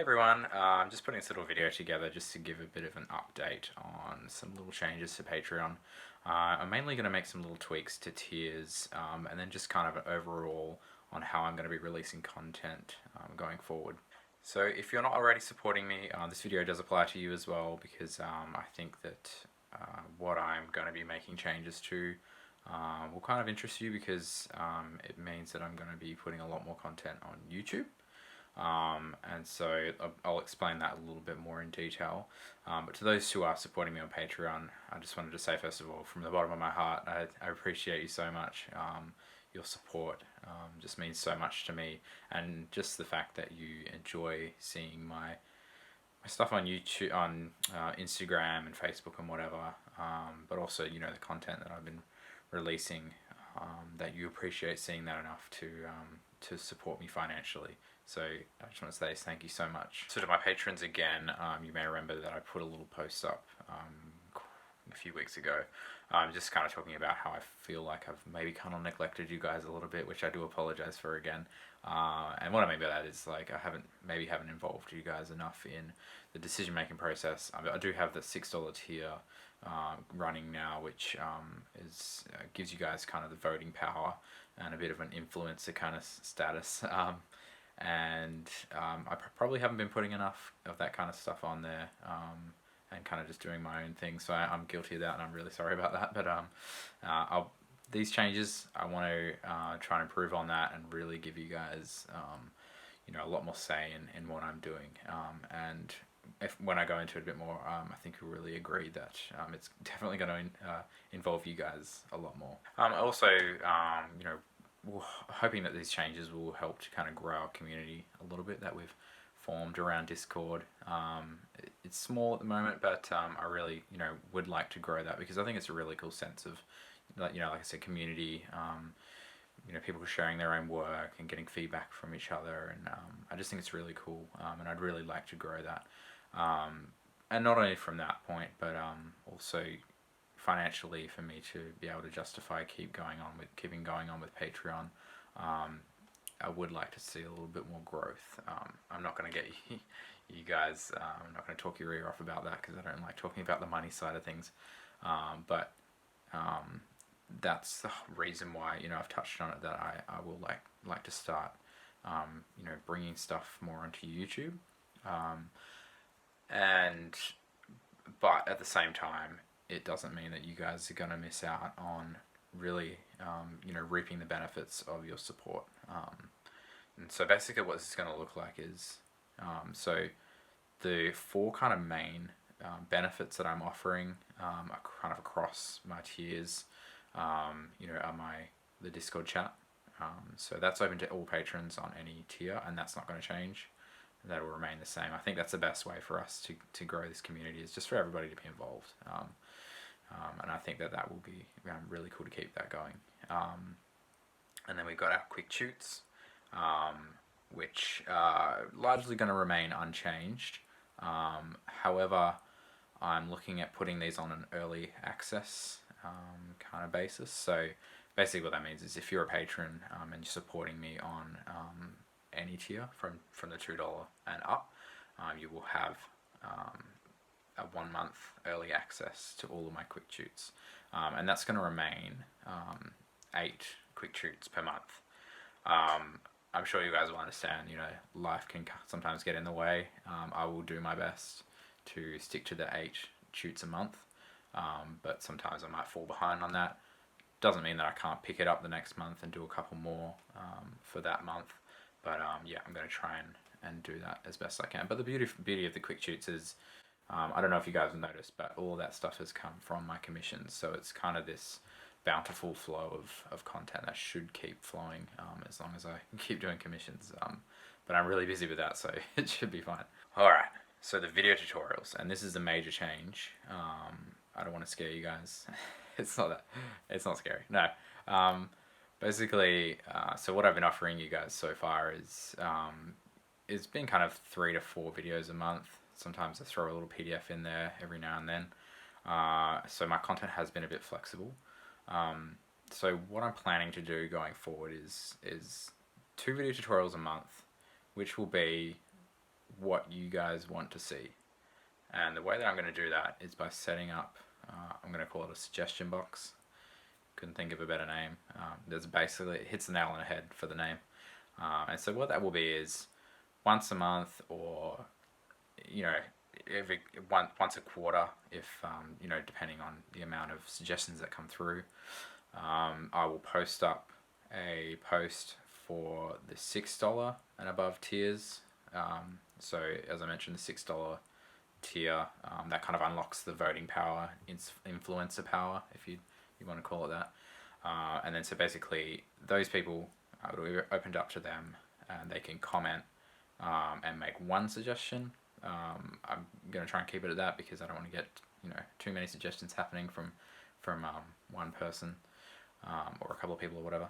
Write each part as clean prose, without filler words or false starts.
everyone, I'm just putting this little video together just to give a bit of an update on some little changes to Patreon. I'm mainly going to make some little tweaks to tiers and then just kind of an overall on how I'm going to be releasing content going forward. So if you're not already supporting me, this video does apply to you as well because I think that what I'm going to be making changes to will kind of interest you because it means that I'm going to be putting a lot more content on YouTube. And so I'll explain that a little bit more in detail. But to those who are supporting me on Patreon, I just wanted to say first of all, from the bottom of my heart, I appreciate you so much. Your support just means so much to me, and just the fact that you enjoy seeing my stuff on YouTube, on Instagram and Facebook and whatever, but also the content that I've been releasing, that you appreciate seeing that enough to support me financially. So I just want to say thank you so much. So to my patrons again, you may remember that I put a little post up a few weeks ago, just kind of talking about how I feel like I've maybe kind of neglected you guys a little bit, which I do apologize for again. And what I mean by that is like I haven't involved you guys enough in the decision making process. I do have the $6 tier running now, which gives you guys kind of the voting power and a bit of an influencer kind of status. And I probably haven't been putting enough of that kind of stuff on there, and kind of just doing my own thing, so I'm guilty of that and I'm really sorry about that. But these changes, I want to try and improve on that and really give you guys a lot more say in what I'm doing, and when I go into it a bit more, I think you'll really agree that it's definitely going to involve you guys a lot more. Also, hoping that these changes will help to kind of grow our community a little bit that we've formed around Discord. It's small at the moment, but I really would like to grow that because I think it's a really cool sense of like I said, community. People sharing their own work and getting feedback from each other, and I just think it's really cool, and I'd really like to grow that, and not only from that point, but also financially for me to be able to justify keeping going on with Patreon. I would like to see a little bit more growth. I'm not going to get you guys, I'm not going to talk your ear off about that because I don't like talking about the money side of things, but that's the reason why I've touched on it, that I will like to start bringing stuff more onto YouTube, but at the same time it doesn't mean that you guys are going to miss out on really reaping the benefits of your support. And so basically what this is going to look like is so the four kind of main benefits that I'm offering kind of across my tiers are the Discord chat. So that's open to all patrons on any tier, and that's not going to change. That will remain the same. I think that's the best way for us to grow this community, is just for everybody to be involved. And I think that will be really cool to keep that going. And then we've got our quick tutes, which are largely going to remain unchanged. However, I'm looking at putting these on an early access kind of basis. So basically what that means is if you're a patron and you're supporting me on any tier from the $2 and up, you will have a 1 month early access to all of my quick tutes, and that's going to remain 8 quick tutes per month. I'm sure you guys will understand, life can sometimes get in the way. I will do my best to stick to the 8 tutes a month, but sometimes I might fall behind on that. Doesn't mean that I can't pick it up the next month and do a couple more for that month, but yeah, I'm going to try and do that as best I can. But the beauty of the quick tutes is, I don't know if you guys have noticed, but all that stuff has come from my commissions, so it's kind of this bountiful flow of content that should keep flowing as long as I keep doing commissions. But I'm really busy with that, so it should be fine. Alright, so the video tutorials, and this is the major change. I don't want to scare you guys. It's not scary, no. Basically, so what I've been offering you guys so far is it's been kind of 3 to 4 videos a month. Sometimes I throw a little PDF in there every now and then. So my content has been a bit flexible. So what I'm planning to do going forward is 2 video tutorials a month, which will be what you guys want to see. And the way that I'm going to do that is by setting up, I'm going to call it a suggestion box. Couldn't think of a better name. There's basically, it hits the nail on the head for the name. And so what that will be is once a month, or once a quarter, if depending on the amount of suggestions that come through, I will post up a post for the $6 and above tiers. So as I mentioned, the $6 tier, that kind of unlocks the voting power, influencer power, if you want to call it that. And then so basically those people, it'll be opened up to them, and they can comment and make one suggestion. I'm going to try and keep it at that because I don't want to get too many suggestions happening from one person or a couple of people or whatever.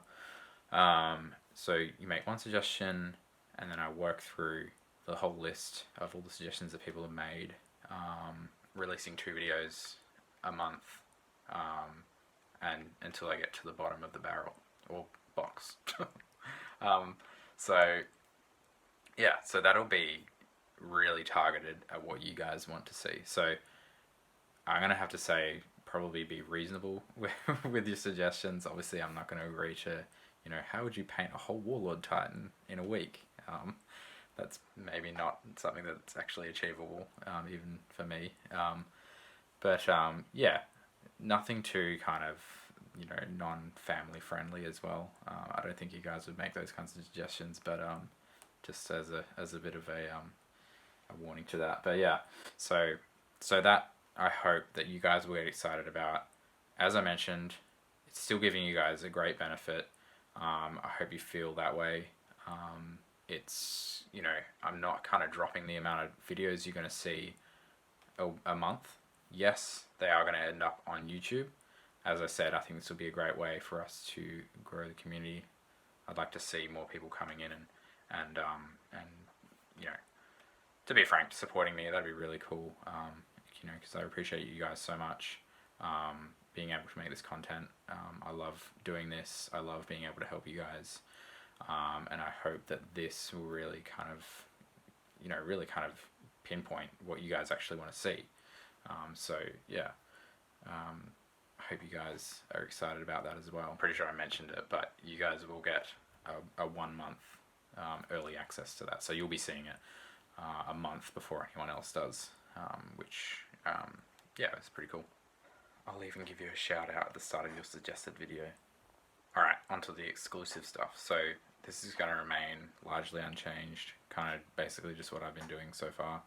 So you make one suggestion, and then I work through the whole list of all the suggestions that people have made, releasing 2 videos a month, and until I get to the bottom of the barrel or box. So that'll be really targeted at what you guys want to see. So I'm gonna have to say, probably be reasonable with your suggestions. Obviously, I'm not going to agree to, how would you paint a whole Warlord Titan in a week? That's maybe not something that's actually achievable, even for me. But nothing too kind of, non-family friendly as well. I don't think you guys would make those kinds of suggestions, but just as a bit of a warning to that. But yeah, so that I hope that you guys will get excited about. As I mentioned, it's still giving you guys a great benefit. I hope you feel that way. It's, I'm not kind of dropping the amount of videos you're going to see a month. Yes, they are going to end up on YouTube. As I said, I think this will be a great way for us to grow the community. I'd like to see more people coming in and to be frank, supporting me. That'd be really cool. Because I appreciate you guys so much, being able to make this content. I love doing this. I love being able to help you guys. And I hope that this will really kind of pinpoint what you guys actually want to see. I hope you guys are excited about that as well. I'm pretty sure I mentioned it, but you guys will get a 1 month early access to that. So you'll be seeing it a month before anyone else does, which it's pretty cool. I'll even give you a shout out at the start of your suggested video. Alright, onto the exclusive stuff. So this is going to remain largely unchanged, kind of basically just what I've been doing so far.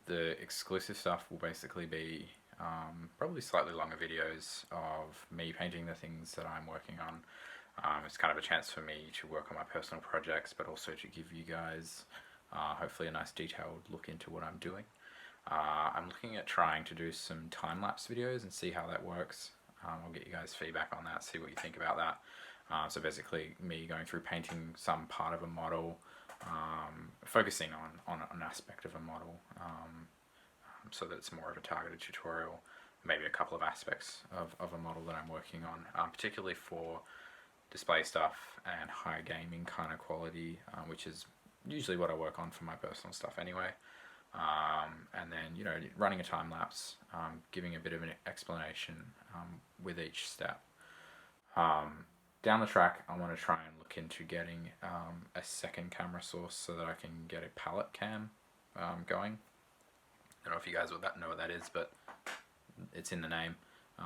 The exclusive stuff will basically be probably slightly longer videos of me painting the things that I'm working on. It's kind of a chance for me to work on my personal projects, but also to give you guys hopefully a nice detailed look into what I'm doing. I'm looking at trying to do some time-lapse videos and see how that works. I'll get you guys feedback on that, see what you think about that. So basically me going through painting some part of a model, focusing on an aspect of a model, so that it's more of a targeted tutorial, maybe a couple of aspects of a model that I'm working on, particularly for display stuff and high gaming kind of quality, which is usually what I work on for my personal stuff anyway. And then, running a time lapse, giving a bit of an explanation with each step. Down the track, I want to try and look into getting a second camera source so that I can get a Pallet Cam going. I don't know if you guys know what that is, but it's in the name.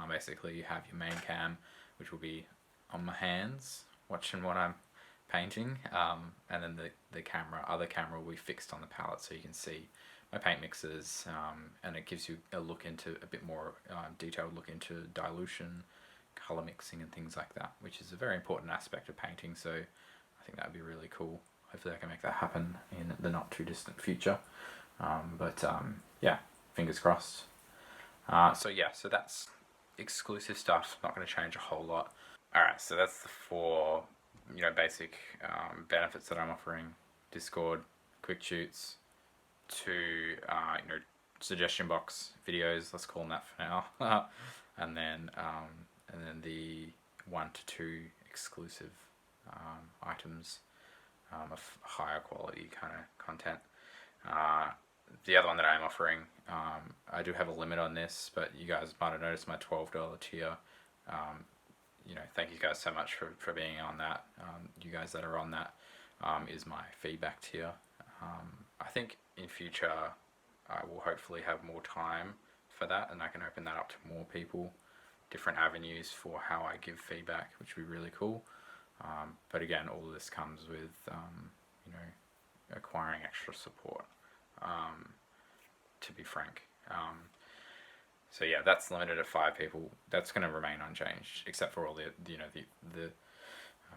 Basically, you have your main cam, which will be on my hands, watching what I'm painting, and then the other camera will be fixed on the palette, so you can see my paint mixes, and it gives you a bit more detailed look into dilution, color mixing, and things like that, which is a very important aspect of painting. So I think that would be really cool. Hopefully I can make that happen in the not too distant future. Fingers crossed. So that's exclusive stuff. Not going to change a whole lot. Alright, so that's the 4 basic benefits that I'm offering. Discord, quick shoots, 2 suggestion box videos, let's call them that for now. and then the 1 to 2 exclusive items of higher quality kind of content. The other one that I'm offering, I do have a limit on this, but you guys might have noticed my $12 tier. Thank you guys so much for being on that. You guys that are on that is my feedback tier. I think in future I will hopefully have more time for that, and I can open that up to more people, different avenues for how I give feedback, which would be really cool. But again, all of this comes with acquiring extra support. To be frank. So yeah, that's limited at 5 people. That's going to remain unchanged, except for all the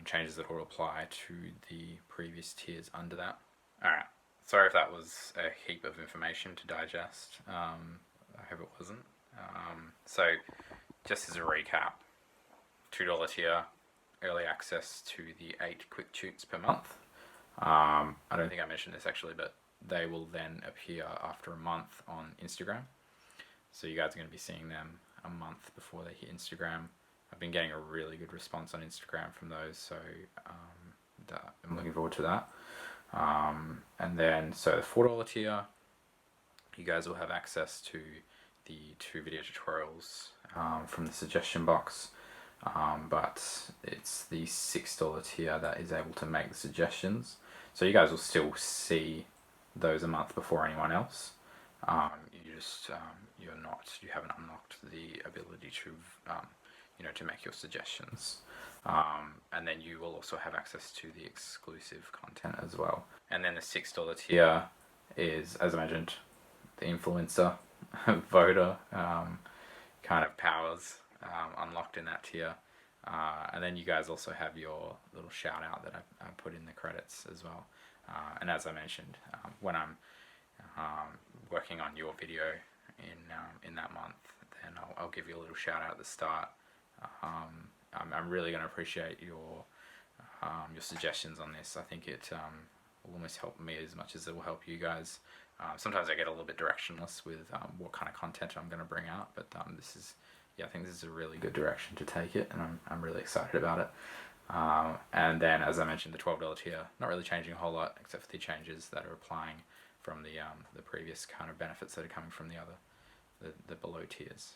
changes that will apply to the previous tiers under that. All right. Sorry if that was a heap of information to digest. I hope it wasn't. So, just as a recap, $2 tier, early access to the 8 quick tutes per month. I don't think I mentioned this actually, but they will then appear after a month on Instagram. So you guys are going to be seeing them a month before they hit Instagram. I've been getting a really good response on Instagram from those, so I'm looking forward to that. And then, so the $4 tier, you guys will have access to the 2 video tutorials from the suggestion box. But it's the $6 tier that is able to make the suggestions. So you guys will still see those a month before anyone else. You haven't unlocked the ability to to make your suggestions. And then you will also have access to the exclusive content as well. And then the $6 tier is, as I mentioned, the influencer voter kind of powers unlocked in that tier. And then you guys also have your little shout out that I put in the credits as well. And as I mentioned, when I'm working on your video in that month, then I'll give you a little shout out at the start. I'm really going to appreciate your suggestions on this. I think it will almost help me as much as it will help you guys. Sometimes I get a little bit directionless with what kind of content I'm going to bring out, but I think this is a really good direction to take it, and I'm really excited about it. And then, as I mentioned, the $12 tier, not really changing a whole lot except for the changes that are applying from the previous kind of benefits that are coming from the below tiers.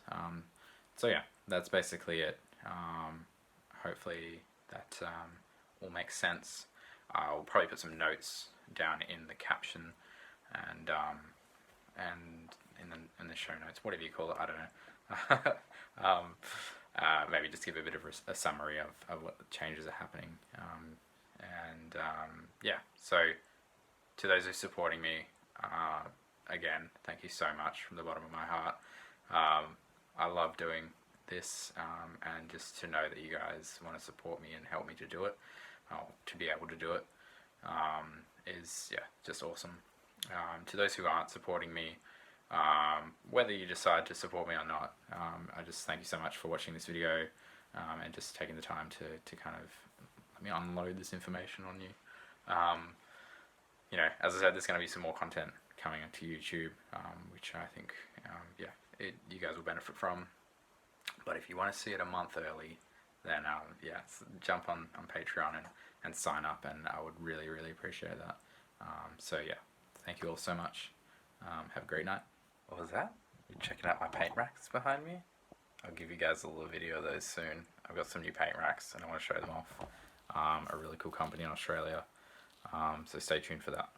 So yeah, that's basically it. Hopefully that all makes sense. I'll probably put some notes down in the caption and in the show notes, whatever you call it. I don't know. Maybe just give a bit of a summary of what changes are happening. Yeah, so to those who are supporting me, again, thank you so much from the bottom of my heart. I love doing this, and just to know that you guys want to support me and help me to do it, to be able to do it, is just awesome. To those who aren't supporting me, whether you decide to support me or not, I just thank you so much for watching this video, and just taking the time to kind of let me unload this information on you. As I said, there's going to be some more content coming onto YouTube, which I think you guys will benefit from. But if you want to see it a month early, then jump on Patreon and sign up, and I would really, really appreciate that. So yeah, thank you all so much. Have a great night. What was that? You're checking out my paint racks behind me? I'll give you guys a little video of those soon. I've got some new paint racks and I want to show them off. A really cool company in Australia. So stay tuned for that.